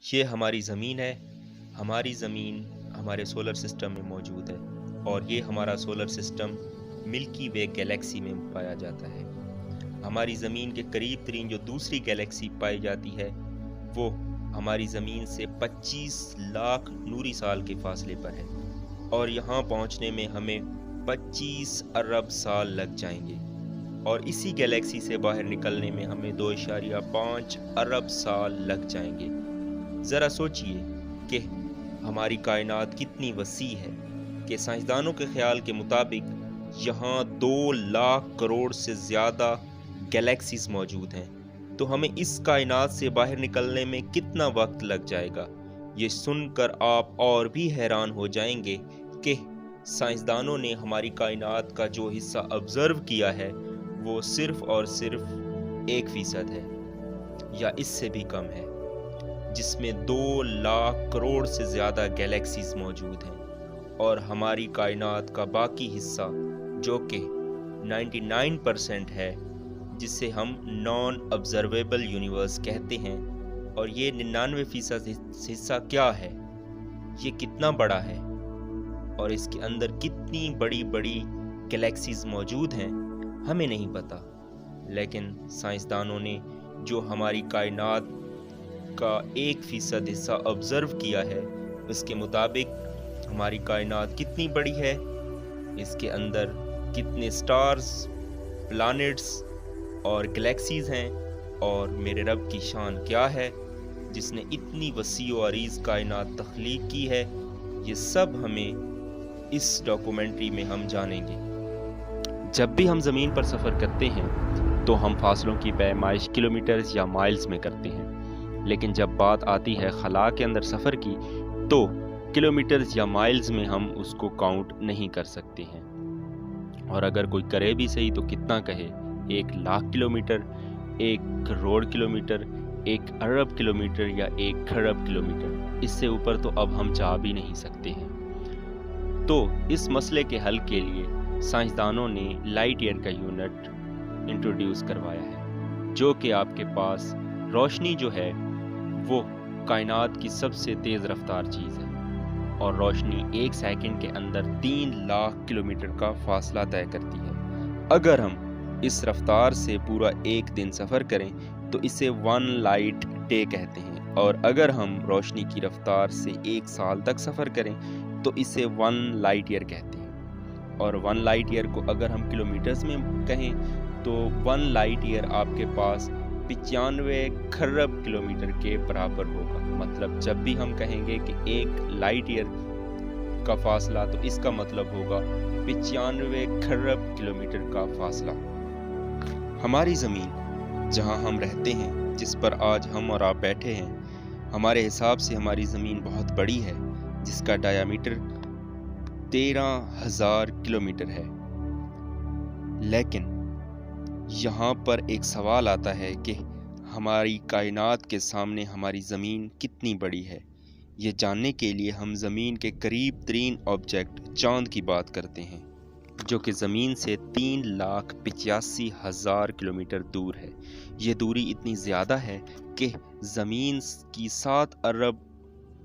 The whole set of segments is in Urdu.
یہ ہماری زمین ہے۔ ہماری زمین ہمارے سولر سسٹم میں موجود ہے اور یہ ہمارا سولر سسٹم ملکی وے گیلیکسی میں پایا جاتا ہے۔ ہماری زمین کے قریب ترین جو دوسری گیلیکسی پائی جاتی ہے وہ ہماری زمین سے 25 لاکھ نوری سال کے فاصلے پر ہے اور یہاں پہنچنے میں ہمیں 25 ارب سال لگ جائیں گے، اور اسی گیلیکسی سے باہر نکلنے میں ہمیں 2.5 ارب سال لگ جائیں گے۔ ذرا سوچئے کہ ہماری کائنات کتنی وسیع ہے کہ سائنسدانوں کے خیال کے مطابق یہاں 2 لاکھ کروڑ سے زیادہ گیلیکسیز موجود ہیں، تو ہمیں اس کائنات سے باہر نکلنے میں کتنا وقت لگ جائے گا؟ یہ سن کر آپ اور بھی حیران ہو جائیں گے کہ سائنسدانوں نے ہماری کائنات کا جو حصہ آبزرو کیا ہے وہ صرف اور صرف 1% ہے یا اس سے بھی کم ہے، جس میں 2 لاکھ کروڑ سے زیادہ گیلیکسیز موجود ہیں، اور ہماری کائنات کا باقی حصہ جو کہ 99% ہے، جسے ہم نان آبزرویبل یونیورس کہتے ہیں، اور یہ 99% حصہ کیا ہے، یہ کتنا بڑا ہے اور اس کے اندر کتنی بڑی بڑی گیلیکسیز موجود ہیں ہمیں نہیں پتا، لیکن سائنسدانوں نے جو ہماری کائنات کا 1% حصہ آبزرو کیا ہے اس کے مطابق ہماری کائنات کتنی بڑی ہے، اس کے اندر کتنے سٹارز، پلانٹس اور گلیکسیز ہیں، اور میرے رب کی شان کیا ہے جس نے اتنی وسیع و عریض کائنات تخلیق کی ہے، یہ سب ہمیں اس ڈاکومنٹری میں ہم جانیں گے۔ جب بھی ہم زمین پر سفر کرتے ہیں تو ہم فاصلوں کی پیمائش کلومیٹرز یا مائلز میں کرتے ہیں، لیکن جب بات آتی ہے خلا کے اندر سفر کی تو کلومیٹرز یا مائلز میں ہم اس کو کاؤنٹ نہیں کر سکتے ہیں، اور اگر کوئی کرے بھی صحیح تو کتنا کہے، 1 لاکھ کلومیٹر، 1 کروڑ کلومیٹر، 1 ارب کلومیٹر یا 1 کھرب کلومیٹر، اس سے اوپر تو اب ہم جا بھی نہیں سکتے ہیں۔ تو اس مسئلے کے حل کے لیے سائنسدانوں نے لائٹ ایئر کا یونٹ انٹروڈیوس کروایا ہے، جو کہ آپ کے پاس روشنی جو ہے وہ کائنات کی سب سے تیز رفتار چیز ہے، اور روشنی 1 سیکنڈ کے اندر 3 لاکھ کلومیٹر کا فاصلہ طے کرتی ہے۔ اگر ہم اس رفتار سے پورا 1 دن سفر کریں تو اسے 1 لائٹ ڈے کہتے ہیں، اور اگر ہم روشنی کی رفتار سے 1 سال تک سفر کریں تو اسے 1 لائٹ ایئر کہتے ہیں، اور 1 لائٹ ایئر کو اگر ہم کلومیٹرز میں کہیں تو 1 لائٹ ایئر آپ کے پاس 95 کھرب کلومیٹر کے برابر ہوگا۔ مطلب جب بھی ہم کہیں گے کہ 1 لائٹ ایئر کا فاصلہ تو اس کا مطلب ہوگا 95 کھرب کلومیٹر کا فاصلہ۔ ہماری زمین جہاں ہم رہتے ہیں، جس پر آج ہم اور آپ بیٹھے ہیں، ہمارے حساب سے ہماری زمین بہت بڑی ہے، جس کا ڈایامیٹر 13,000 کلومیٹر ہے۔ لیکن یہاں پر ایک سوال آتا ہے کہ ہماری کائنات کے سامنے ہماری زمین کتنی بڑی ہے۔ یہ جاننے کے لیے ہم زمین کے قریب ترین آبجیکٹ چاند کی بات کرتے ہیں، جو کہ زمین سے 3,85,000 کلومیٹر دور ہے۔ یہ دوری اتنی زیادہ ہے کہ زمین کی 7 ارب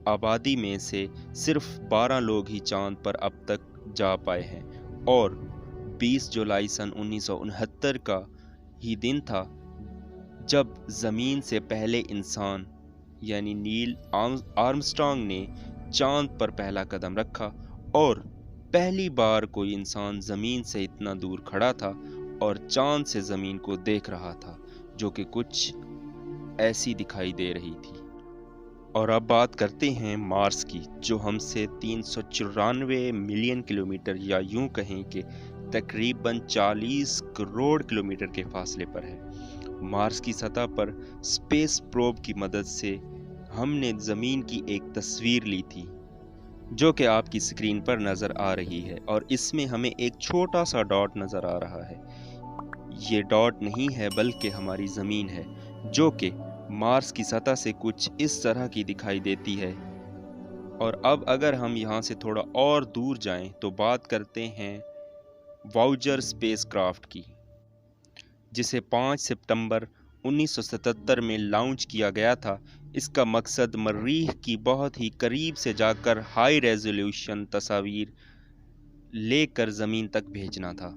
آبادی میں سے صرف 12 لوگ ہی چاند پر اب تک جا پائے ہیں، اور 20 جولائی سن 1969 کا ہی دن تھا جب زمین سے پہلے انسان یعنی نیل آرمسٹرانگ نے چاند پر پہلا قدم رکھا، اور پہلی بار کوئی انسان زمین سے اتنا دور کھڑا تھا اور چاند سے زمین کو دیکھ رہا تھا، جو کہ کچھ ایسی دکھائی دے رہی تھی۔ اور اب بات کرتے ہیں مارس کی، جو ہم سے 394 ملین کلومیٹر یا یوں کہیں کہ تقریباً 40 کروڑ کلومیٹر کے فاصلے پر ہے۔ مارس کی سطح پر اسپیس پروب کی مدد سے ہم نے زمین کی ایک تصویر لی تھی، جو کہ آپ کی اسکرین پر نظر آ رہی ہے، اور اس میں ہمیں ایک چھوٹا سا ڈاٹ نظر آ رہا ہے۔ یہ ڈاٹ نہیں ہے بلکہ ہماری زمین ہے، جو کہ مارس کی سطح سے کچھ اس طرح کی دکھائی دیتی ہے۔ اور اب اگر ہم یہاں سے تھوڑا اور دور جائیں تو بات کرتے ہیں واؤجر اسپیس کرافٹ کی، جسے 5 ستمبر 1977 میں لانچ کیا گیا تھا۔ اس کا مقصد مریخ کی بہت ہی قریب سے جا کر ہائی ریزولوشن تصاویر لے کر زمین تک بھیجنا تھا۔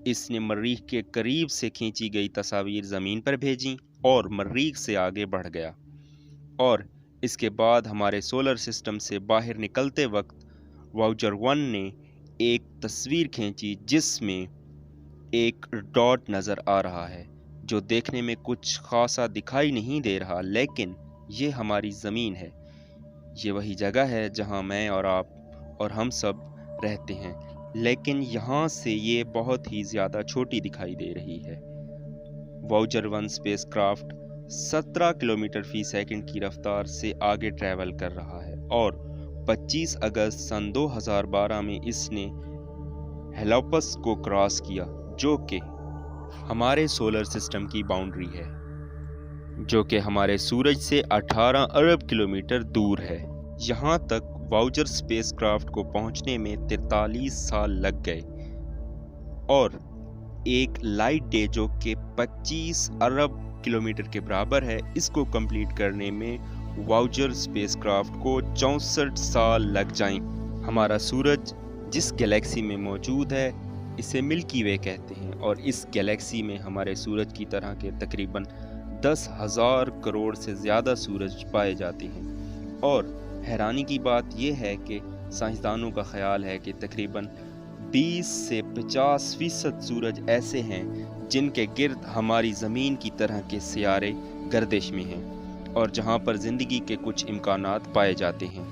اس نے مریخ کے قریب سے کھینچی گئی تصاویر زمین پر بھیجیں اور مریخ سے آگے بڑھ گیا، اور اس کے بعد ہمارے سولر سسٹم سے باہر نکلتے وقت واؤچر 1 نے ایک تصویر کھینچی جس میں ایک ڈاٹ نظر آ رہا ہے جو دیکھنے میں کچھ خاصا دکھائی نہیں دے رہا، لیکن یہ ہماری زمین ہے۔ یہ وہی جگہ ہے جہاں میں اور آپ اور ہم سب رہتے ہیں، لیکن یہاں سے یہ بہت ہی زیادہ چھوٹی دکھائی دے رہی ہے۔ واؤچر 1 اسپیس کرافٹ 17 کلومیٹر فی سیکنڈ کی رفتار سے آگے ٹریول کر رہا ہے، اور 25 اگست سن 2012 میں اس نے ہیلاپس کو کراس کیا، جو کہ ہمارے سولر سسٹم کی باؤنڈری ہے، جو کہ ہمارے سورج سے 18 ارب کلومیٹر دور ہے۔ یہاں تک واؤچر اسپیس کرافٹ کو پہنچنے میں 43 سال لگ گئے، اور ایک لائٹ ڈے جو کہ 25 ارب کلومیٹر کے برابر ہے، اس کو کمپلیٹ کرنے میں واؤچر اسپیس کرافٹ کو 64 سال لگ جائیں۔ ہمارا سورج جس گلیکسی میں موجود ہے اسے ملکی وے کہتے ہیں، اور اس گلیکسی میں ہمارے سورج کی طرح کے تقریباً 10,000 کروڑ سے زیادہ سورج پائے جاتے ہیں، اور حیرانی کی بات یہ ہے کہ سائنسدانوں کا خیال ہے کہ تقریباً 20 سے 50% سورج ایسے ہیں جن کے گرد ہماری زمین کی طرح کے سیارے گردش میں ہیں، اور جہاں پر زندگی کے کچھ امکانات پائے جاتے ہیں۔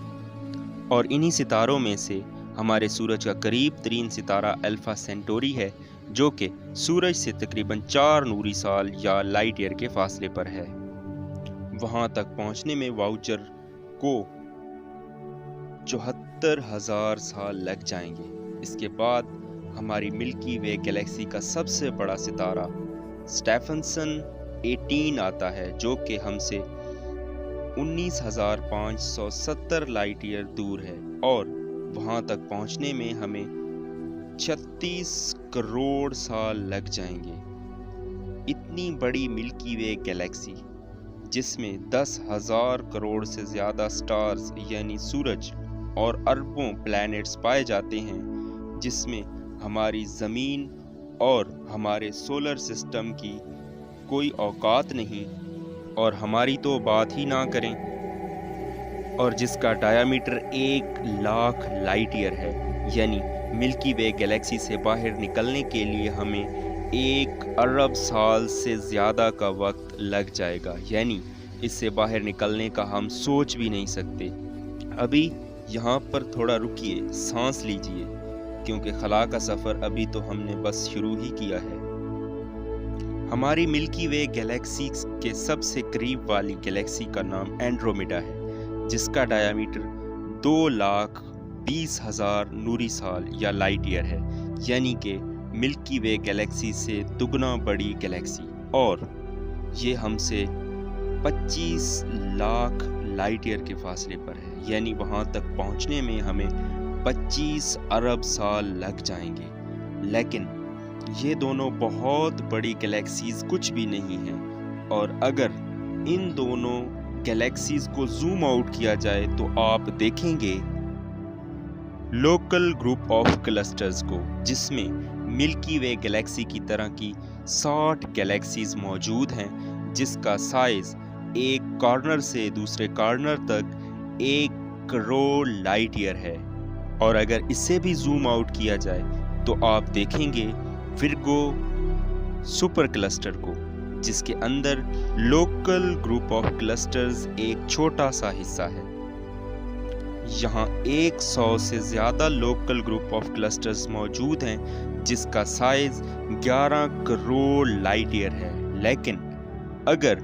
اور انہی ستاروں میں سے ہمارے سورج کا قریب ترین ستارہ الفا سینٹوری ہے، جو کہ سورج سے تقریباً 4 نوری سال یا لائٹ ایئر کے فاصلے پر ہے۔ وہاں تک پہنچنے میں واؤچر کو 74,000 سال لگ جائیں گے۔ اس کے بعد ہماری ملکی وے گلیکسی کا سب سے بڑا ستارہ اسٹیفنسن 18 آتا ہے، جو کہ ہم سے 19,570 لائٹ ایئر دور ہے، اور وہاں تک پہنچنے میں ہمیں 36 کروڑ سال لگ جائیں گے۔ اتنی بڑی ملکی وے گلیکسی جس میں 10,000 کروڑ سے زیادہ سٹارز یعنی سورج اور اربوں پلانٹس پائے جاتے ہیں، جس میں ہماری زمین اور ہمارے سولر سسٹم کی کوئی اوقات نہیں، اور ہماری تو بات ہی نہ کریں، اور جس کا ڈایامیٹر 1,00,000 لائٹ ایئر ہے، یعنی ملکی وے گلیکسی سے باہر نکلنے کے لیے ہمیں 1 ارب سال سے زیادہ کا وقت لگ جائے گا، یعنی اس سے باہر نکلنے کا ہم سوچ بھی نہیں سکتے۔ ابھی یہاں پر تھوڑا رکیے، سانس لیجئے، کیونکہ خلا کا سفر ابھی تو ہم نے بس شروع ہی کیا ہے۔ ہماری ملکی وے گلیکسی کے سب سے قریب والی گلیکسی کا نام اینڈرومیڈا ہے، جس کا ڈایامیٹر 2,20,000 نوری سال یا لائٹ ایئر ہے، یعنی کہ ملکی وے گلیکسی سے دگنا بڑی گلیکسی، اور یہ ہم سے 25 لاکھ لائٹ ایئر کے فاصلے پر ہے، یعنی وہاں تک پہنچنے میں ہمیں 25 ارب سال لگ جائیں گے۔ لیکن یہ دونوں بہت بڑی گلیکسیز کچھ بھی نہیں ہیں، اور اگر ان دونوں گلیکسیز کو زوم آؤٹ کیا جائے تو آپ دیکھیں گے لوکل گروپ آف کلسٹرز کو، جس میں ملکی وے گلیکسی کی طرح کی 60 گلیکسیز موجود ہیں، جس کا سائز ایک کارنر سے دوسرے کارنر تک 1 کروڑ لائٹ ایئر ہے۔ اور اگر اسے بھی زوم آؤٹ کیا جائے تو آپ دیکھیں گے ورگو سپر کلسٹر کو، جس کے اندر لوکل گروپ آف کلسٹرز ایک چھوٹا سا حصہ ہے۔ یہاں 100 سے زیادہ لوکل گروپ آف کلسٹرز موجود ہیں، جس کا سائز 11 کروڑ لائٹ ایئر ہے۔ لیکن اگر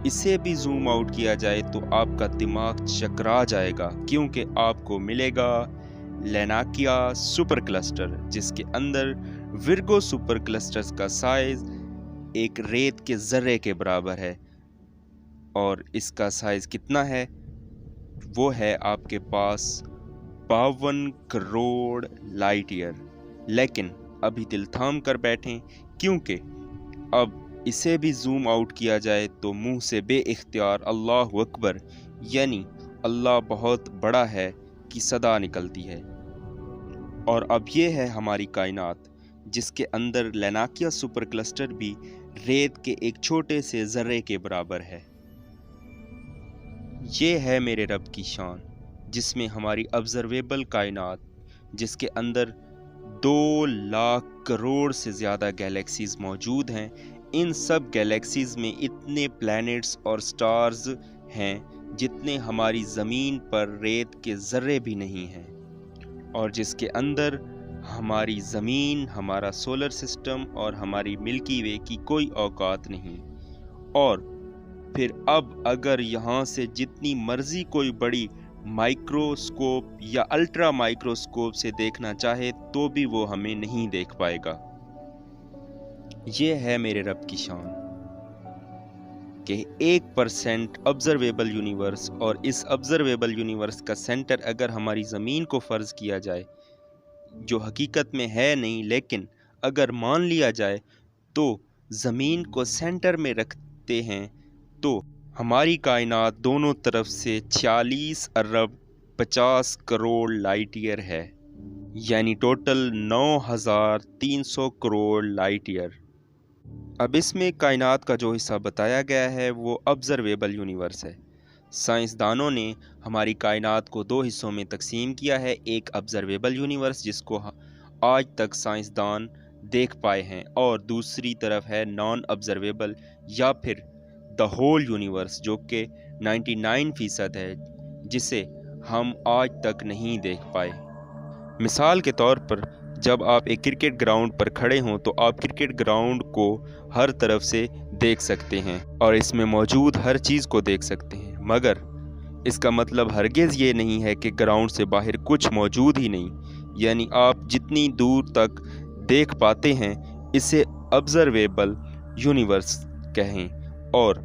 اسے بھی زوم آؤٹ کیا جائے تو آپ کا دماغ چکرا جائے گا، کیونکہ آپ کو ملے گا لیناکیا سپر کلسٹر، جس کے اندر ورگو سپر کلسٹرز کا سائز ایک ریت کے ذرے کے برابر ہے، اور اس کا سائز کتنا ہے؟ وہ ہے آپ کے پاس 52 کروڑ لائٹ ایئر۔ لیکن ابھی دل تھام کر بیٹھیں، کیونکہ اب اسے بھی زوم آؤٹ کیا جائے تو منہ سے بے اختیار اللہ اکبر یعنی اللہ بہت بڑا ہے کی صدا نکلتی ہے۔ اور اب یہ ہے ہماری کائنات، جس کے اندر لیناکیا سپر کلسٹر بھی ریت کے ایک چھوٹے سے ذرے کے برابر ہے۔ یہ ہے میرے رب کی شان، جس میں ہماری آبزرویبل کائنات، جس کے اندر 2,00,000 کروڑ سے زیادہ گیلیکسیز موجود ہیں، ان سب گیلیکسیز میں اتنے پلینٹس اور سٹارز ہیں جتنے ہماری زمین پر ریت کے ذرے بھی نہیں ہیں، اور جس کے اندر ہماری زمین، ہمارا سولر سسٹم اور ہماری ملکی وے کی کوئی اوقات نہیں۔ اور پھر اب اگر یہاں سے جتنی مرضی کوئی بڑی مائکروسکوپ یا الٹرا مائکروسکوپ سے دیکھنا چاہے تو بھی وہ ہمیں نہیں دیکھ پائے گا۔ یہ ہے میرے رب کی شان کہ 1% آبزرویبل یونیورس، اور اس آبزرویبل یونیورس کا سینٹر اگر ہماری زمین کو فرض کیا جائے، جو حقیقت میں ہے نہیں لیکن اگر مان لیا جائے تو زمین کو سینٹر میں رکھتے ہیں تو ہماری کائنات دونوں طرف سے 46 ارب 50 کروڑ لائٹ ایئر ہے، یعنی ٹوٹل 9,300 کروڑ لائٹ ایئر۔ اب اس میں کائنات کا جو حصہ بتایا گیا ہے وہ آبزرویبل یونیورس ہے۔ سائنسدانوں نے ہماری کائنات کو 2 حصوں میں تقسیم کیا ہے، ایک آبزرویبل یونیورس جس کو آج تک سائنسدان دیکھ پائے ہیں، اور دوسری طرف ہے نان آبزرویبل یا پھر دا ہول یونیورس، جو کہ 99% ہے، جسے ہم آج تک نہیں دیکھ پائے۔ مثال کے طور پر جب آپ ایک کرکٹ گراؤنڈ پر کھڑے ہوں تو آپ کرکٹ گراؤنڈ کو ہر طرف سے دیکھ سکتے ہیں اور اس میں موجود ہر چیز کو دیکھ سکتے ہیں، مگر اس کا مطلب ہرگز یہ نہیں ہے کہ گراؤنڈ سے باہر کچھ موجود ہی نہیں، یعنی آپ جتنی دور تک دیکھ پاتے ہیں اسے آبزرویبل یونیورس کہیں، اور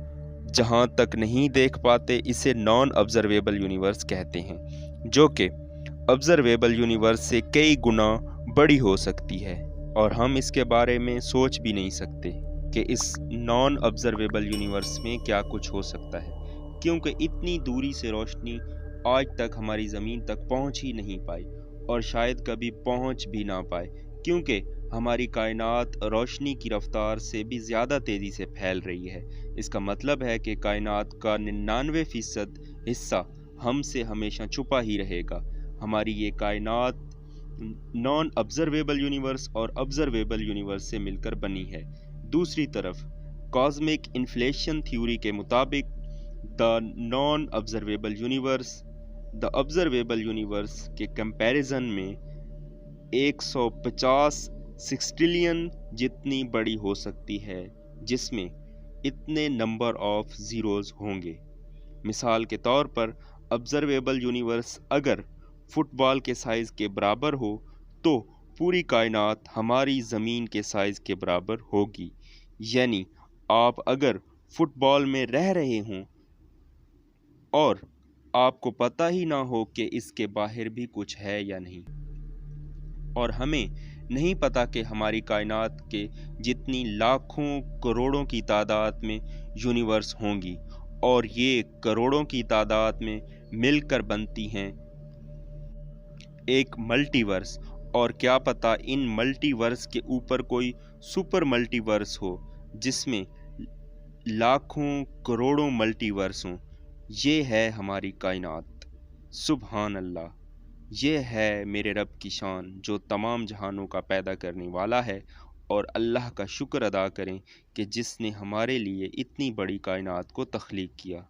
جہاں تک نہیں دیکھ پاتے اسے نان آبزرویبل یونیورس کہتے ہیں، جو کہ آبزرویبل یونیورس سے کئی گنا بڑی ہو سکتی ہے، اور ہم اس کے بارے میں سوچ بھی نہیں سکتے کہ اس نان آبزرویبل یونیورس میں کیا کچھ ہو سکتا ہے، کیونکہ اتنی دوری سے روشنی آج تک ہماری زمین تک پہنچ ہی نہیں پائی، اور شاید کبھی پہنچ بھی نہ پائے، کیونکہ ہماری کائنات روشنی کی رفتار سے بھی زیادہ تیزی سے پھیل رہی ہے۔ اس کا مطلب ہے کہ کائنات کا 99% حصہ ہم سے ہمیشہ چھپا ہی رہے گا۔ ہماری یہ کائنات نان آبزرویبل یونیورس اور آبزرویبل یونیورس سے مل کر بنی ہے۔ دوسری طرف کاسمک انفلیشن تھیوری کے مطابق the non observable universe the observable universe کے کمپیریزن میں 150 سیکسٹیلین جتنی بڑی ہو سکتی ہے، جس میں اتنے نمبر آف زیروز ہوں گے۔ مثال کے طور پر آبزرویبل یونیورس اگر فٹ بال کے سائز کے برابر ہو تو پوری کائنات ہماری زمین کے سائز کے برابر ہوگی، یعنی آپ اگر فٹ بال میں رہ رہے ہوں اور آپ کو پتہ ہی نہ ہو کہ اس کے باہر بھی کچھ ہے یا نہیں، اور ہمیں نہیں پتہ کہ ہماری کائنات کے جتنی لاکھوں کروڑوں کی تعداد میں یونیورس ہوں گی، اور یہ کروڑوں کی تعداد میں مل کر بنتی ہیں ایک ملٹی ورس، اور کیا پتہ ان ملٹی ورس کے اوپر کوئی سپر ملٹی ورس ہو جس میں لاکھوں کروڑوں ملٹی ورس ہوں۔ یہ ہے ہماری کائنات۔ سبحان اللہ! یہ ہے میرے رب کی شان جو تمام جہانوں کا پیدا کرنے والا ہے، اور اللہ کا شکر ادا کریں کہ جس نے ہمارے لیے اتنی بڑی کائنات کو تخلیق کیا۔